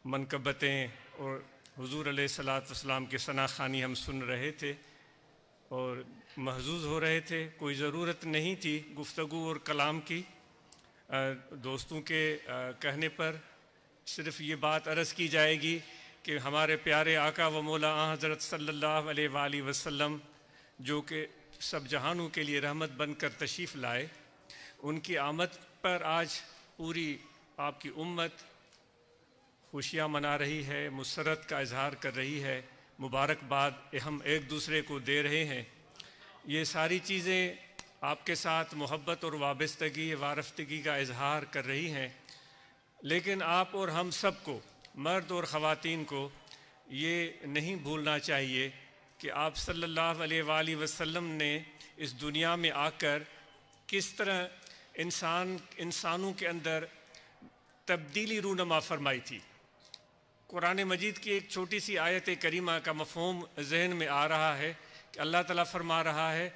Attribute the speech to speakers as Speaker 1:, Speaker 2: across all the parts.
Speaker 1: منقبتیں اور حضور علیہ الصلاۃ والسلام کے ثنا خوانی ہم سن رہے تھے اور محظوظ ہو رہے تھے۔ کوئی ضرورت نہیں تھی گفتگو اور کلام کی، دوستوں کے کہنے پر صرف یہ بات عرض کی جائے گی کہ ہمارے پیارے آقا و مولا حضرت صلی اللہ علیہ وآلہ وسلم جو کہ سب جہانوں کے لیے رحمت بن کر تشریف لائے، ان کی آمد پر آج پوری آپ کی امت خوشیاں منا رہی ہے، مسرت کا اظہار کر رہی ہے، مبارکباد ہم ایک دوسرے کو دے رہے ہیں۔ یہ ساری چیزیں آپ کے ساتھ محبت اور وابستگی وارفتگی کا اظہار کر رہی ہیں، لیکن آپ اور ہم سب کو، مرد اور خواتین کو، یہ نہیں بھولنا چاہیے کہ آپ صلی اللہ علیہ وآلہ وسلم نے اس دنیا میں آ کر کس طرح انسانوں کے اندر تبدیلی رونما فرمائی تھی۔ قرآن مجید کی ایک چھوٹی سی آیت کریمہ کا مفہوم ذہن میں آ رہا ہے کہ اللہ تعالیٰ فرما رہا ہے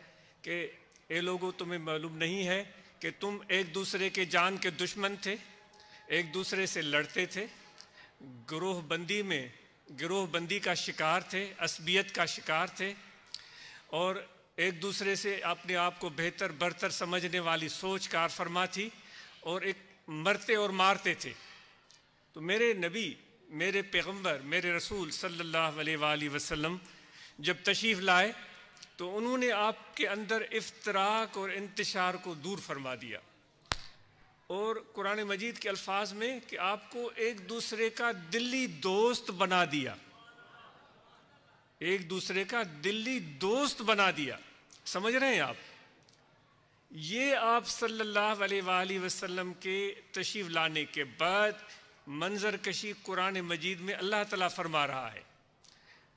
Speaker 1: کہ اے لوگو تمہیں معلوم نہیں ہے کہ تم ایک دوسرے کے جان کے دشمن تھے، ایک دوسرے سے لڑتے تھے، گروہ بندی کا شکار تھے، عصبیت کا شکار تھے، اور ایک دوسرے سے اپنے آپ کو بہتر برتر سمجھنے والی سوچ کار فرما تھی، اور ایک مرتے اور مارتے تھے۔ تو میرے نبی، میرے پیغمبر، میرے رسول صلی اللہ علیہ وآلہ وسلم جب تشریف لائے تو انہوں نے آپ کے اندر افتراق اور انتشار کو دور فرما دیا، اور قرآن مجید کے الفاظ میں کہ آپ کو ایک دوسرے کا دلی دوست بنا دیا، ایک دوسرے کا دلی دوست بنا دیا۔ سمجھ رہے ہیں آپ؟ یہ آپ صلی اللہ علیہ وآلہ وسلم کے تشریف لانے کے بعد منظر کشی قرآن مجید میں اللہ تعالیٰ فرما رہا ہے۔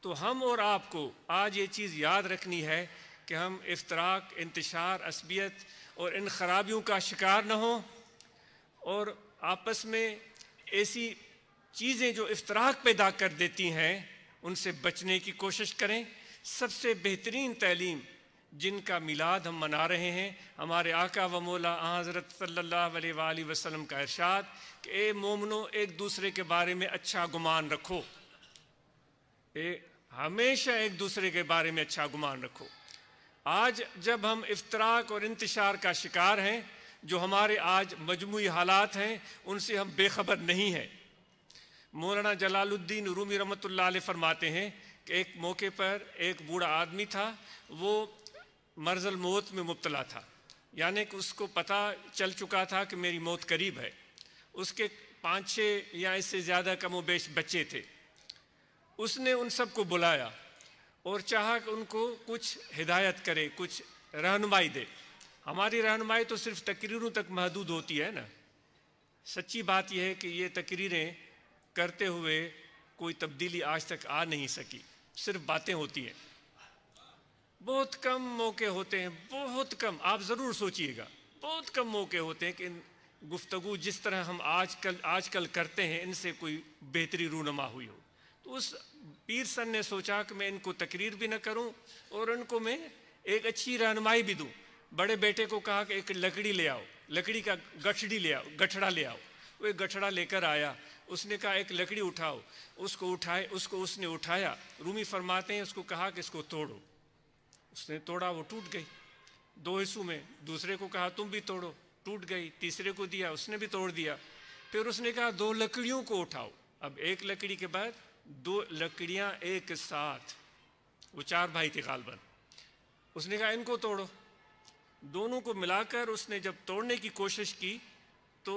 Speaker 1: تو ہم اور آپ کو آج یہ چیز یاد رکھنی ہے کہ ہم افتراق، انتشار، عصبیت اور ان خرابیوں کا شکار نہ ہوں، اور آپس میں ایسی چیزیں جو افتراق پیدا کر دیتی ہیں ان سے بچنے کی کوشش کریں۔ سب سے بہترین تعلیم جن کا میلاد ہم منا رہے ہیں، ہمارے آقا و مولا حضرت صلی اللہ علیہ وآلہ وسلم کا ارشاد کہ اے مومنو ایک دوسرے کے بارے میں اچھا گمان رکھو، ہمیشہ ایک دوسرے کے بارے میں اچھا گمان رکھو۔ آج جب ہم افتراق اور انتشار کا شکار ہیں، جو ہمارے آج مجموعی حالات ہیں ان سے ہم بے خبر نہیں ہیں۔ مولانا جلال الدین رومی رحمۃ اللہ علیہ فرماتے ہیں کہ ایک موقع پر ایک بوڑھا آدمی تھا، وہ مرض الموت میں مبتلا تھا، یعنی کہ اس کو پتہ چل چکا تھا کہ میری موت قریب ہے۔ اس کے 5-6 یا اس سے زیادہ کم و بیش بچے تھے۔ اس نے ان سب کو بلایا اور چاہا کہ ان کو کچھ ہدایت کرے، کچھ رہنمائی دے۔ ہماری رہنمائی تو صرف تقریروں تک محدود ہوتی ہے نا۔ سچی بات یہ ہے کہ یہ تقریریں کرتے ہوئے کوئی تبدیلی آج تک آ نہیں سکی، صرف باتیں ہوتی ہیں۔ بہت کم موقع ہوتے ہیں، بہت کم، آپ ضرور سوچئے گا، بہت کم موقع ہوتے ہیں کہ گفتگو جس طرح ہم آج کل کرتے ہیں ان سے کوئی بہتری رونما ہوئی ہو۔ تو اس پیر سن نے سوچا کہ میں ان کو تقریر بھی نہ کروں اور ان کو میں ایک اچھی رہنمائی بھی دوں۔ بڑے بیٹے کو کہا کہ ایک لکڑی لے آؤ، لکڑی کا گٹھڑا لے آؤ۔ وہ ایک گٹھڑا لے کر آیا، اس نے کہا ایک لکڑی اٹھاؤ، اس نے اٹھایا۔ رومی فرماتے ہیں اس کو کہا کہ اس کو توڑو، اس نے توڑا، وہ ٹوٹ گئی 2 حصوں میں۔ دوسرے کو کہا تم بھی توڑو، ٹوٹ گئی۔ تیسرے کو دیا، اس نے بھی توڑ دیا۔ پھر اس نے کہا 2 لکڑیوں کو اٹھاؤ۔ اب ایک لکڑی کے بعد 2 لکڑیاں ایک ساتھ، وہ 4 بھائی تھے غالباً۔ اس نے کہا ان کو توڑو۔ دونوں کو ملا کر اس نے جب توڑنے کی کوشش کی تو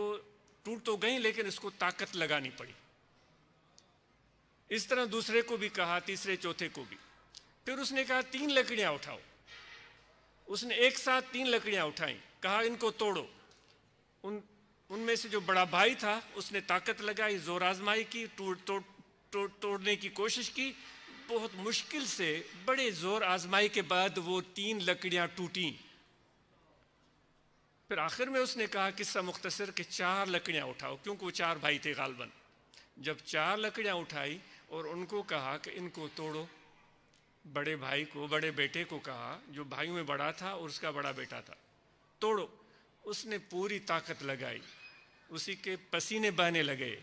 Speaker 1: ٹوٹ تو گئیں، لیکن اس کو طاقت لگانی پڑی۔ اس طرح دوسرے کو بھی کہا، تیسرے چوتھے کو بھی۔ پھر اس نے کہا 3 لکڑیاں اٹھاؤ۔ اس نے ایک ساتھ 3 لکڑیاں اٹھائیں، کہا ان کو توڑو۔ ان میں سے جو بڑا بھائی تھا اس نے طاقت لگائی، زور آزمائی کی، توڑنے کی کوشش کی۔ بہت مشکل سے بڑے زور آزمائی کے بعد وہ 3 لکڑیاں ٹوٹیں۔ پھر آخر میں اس نے کہا قصہ مختصر کہ 4 لکڑیاں اٹھاؤ، کیونکہ وہ 4 بھائی تھے غالباً۔ جب 4 لکڑیاں اٹھائی اور ان کو کہا کہ ان کو توڑو، بڑے بھائی کو، بڑے بیٹے کو کہا جو بھائیوں میں بڑا تھا اور اس کا بڑا بیٹا تھا، توڑو۔ اس نے پوری طاقت لگائی، اسی کے پسینے بہنے لگے،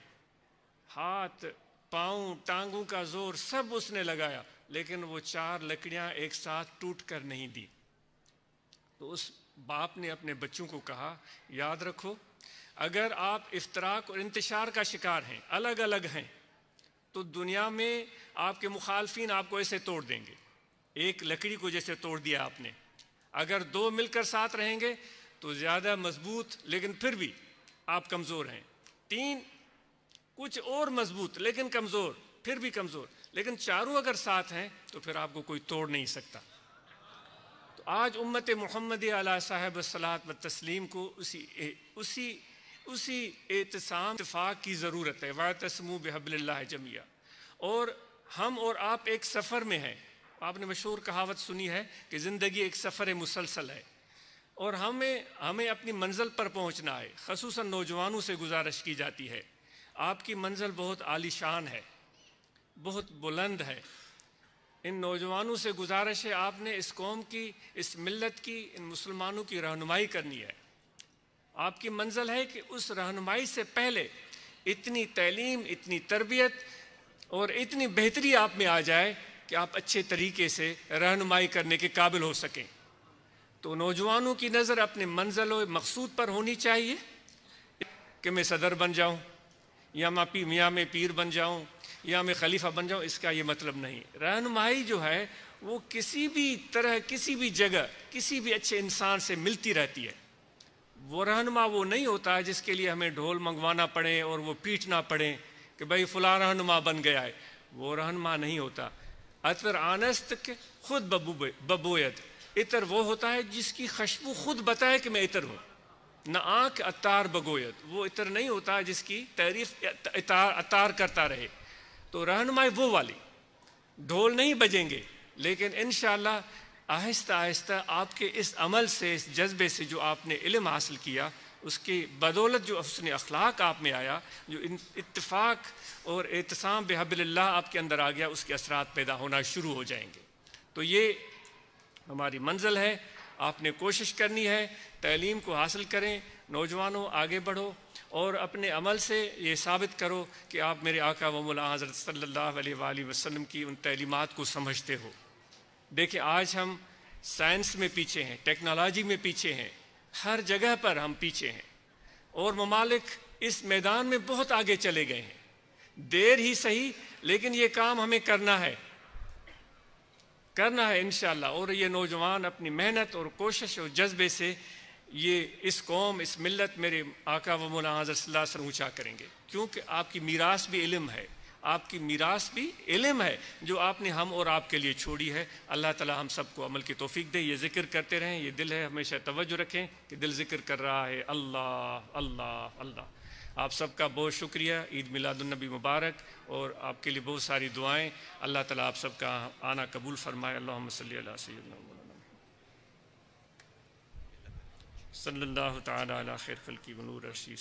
Speaker 1: ہاتھ پاؤں ٹانگوں کا زور سب اس نے لگایا، لیکن وہ 4 لکڑیاں ایک ساتھ ٹوٹ کر نہیں دی۔ تو اس باپ نے اپنے بچوں کو کہا، یاد رکھو اگر آپ افتراق اور انتشار کا شکار ہیں، الگ الگ ہیں، تو دنیا میں آپ کے مخالفین آپ کو ایسے توڑ دیں گے، ایک لکڑی کو جیسے توڑ دیا آپ نے۔ اگر 2 مل کر ساتھ رہیں گے تو زیادہ مضبوط، لیکن پھر بھی آپ کمزور ہیں۔ 3 کچھ اور مضبوط لیکن کمزور، پھر بھی کمزور، لیکن چاروں اگر ساتھ ہیں تو پھر آپ کو کوئی توڑ نہیں سکتا۔ تو آج امت محمدی علیہ صاحب الصلاۃ والتسلیم کو اسی اعتصام اتفاق کی ضرورت ہے۔ وَاعْتَصِمُوا بِحَبْلِ اللَّهِ جَمِيعًا۔ اور ہم اور آپ ایک سفر میں ہیں۔ آپ نے مشہور کہاوت سنی ہے کہ زندگی ایک سفر مسلسل ہے، اور ہمیں اپنی منزل پر پہنچنا ہے۔ خصوصاً نوجوانوں سے گزارش کی جاتی ہے، آپ کی منزل بہت عالی شان ہے، بہت بلند ہے۔ ان نوجوانوں سے گزارش ہے، آپ نے اس قوم کی، اس ملت کی، ان مسلمانوں کی رہنمائی کرنی ہے۔ آپ کی منزل ہے کہ اس رہنمائی سے پہلے اتنی تعلیم، اتنی تربیت اور اتنی بہتری آپ میں آ جائے کہ آپ اچھے طریقے سے رہنمائی کرنے کے قابل ہو سکیں۔ تو نوجوانوں کی نظر اپنے منزل و مقصود پر ہونی چاہیے کہ میں صدر بن جاؤں، یا میں پیر بن جاؤں، یا میں خلیفہ بن جاؤں۔ اس کا یہ مطلب نہیں۔ رہنمائی جو ہے وہ کسی بھی طرح، کسی بھی جگہ، کسی بھی اچھے انسان سے ملتی رہتی ہے۔ وہ رہنما وہ نہیں ہوتا جس کے لیے ہمیں ڈھول منگوانا پڑے اور وہ پیٹنا پڑے کہ بھائی فلاں رہنما بن گیا ہے۔ وہ رہنما نہیں ہوتا۔ عطر آنست کے خود ببویت، عطر وہ ہوتا ہے جس کی خوشبو خود بتائے کہ میں عطر ہوں۔ نہ آنکھ عطار بگویت، وہ عطر نہیں ہوتا جس کی تعریف عطار کرتا رہے۔ تو رہنمائی وہ والی، ڈھول نہیں بجیں گے، لیکن انشاءاللہ آہستہ آہستہ آپ کے اس عمل سے، اس جذبے سے جو آپ نے علم حاصل کیا، اس کی بدولت جو حسن اخلاق آپ میں آیا، جو اتفاق اور اعتصام بحبل اللہ آپ کے اندر آ گیا، اس کے اثرات پیدا ہونا شروع ہو جائیں گے۔ تو یہ ہماری منزل ہے، آپ نے کوشش کرنی ہے، تعلیم کو حاصل کریں، نوجوانوں آگے بڑھو، اور اپنے عمل سے یہ ثابت کرو کہ آپ میرے آقا و مولا حضرت صلی اللہ علیہ وآلہ وسلم کی ان تعلیمات کو سمجھتے ہو۔ دیکھیں آج ہم سائنس میں پیچھے ہیں، ٹیکنالوجی میں پیچھے ہیں، ہر جگہ پر ہم پیچھے ہیں، اور ممالک اس میدان میں بہت آگے چلے گئے ہیں۔ دیر ہی صحیح، لیکن یہ کام ہمیں کرنا ہے انشاءاللہ۔ اور یہ نوجوان اپنی محنت اور کوشش اور جذبے سے یہ اس قوم، اس ملت، میرے آقا و مولا حضرت صلی اللہ علیہ وسلم اونچا کریں گے، کیونکہ آپ کی میراث بھی علم ہے، آپ کی میراث بھی علم ہے جو آپ نے ہم اور آپ کے لیے چھوڑی ہے۔ اللہ تعالی ہم سب کو عمل کی توفیق دے۔ یہ ذکر کرتے رہیں، یہ دل ہے، ہمیشہ توجہ رکھیں کہ دل ذکر کر رہا ہے، اللہ اللہ اللہ۔ آپ سب کا بہت شکریہ، عید میلاد النبی مبارک، اور آپ کے لیے بہت ساری دعائیں۔ اللہ تعالی آپ سب کا آنا قبول فرمائے۔ اللہم صلی علی سیدنا مولانا صلی اللہ تعالی علی خیر خلقی ونور عرشی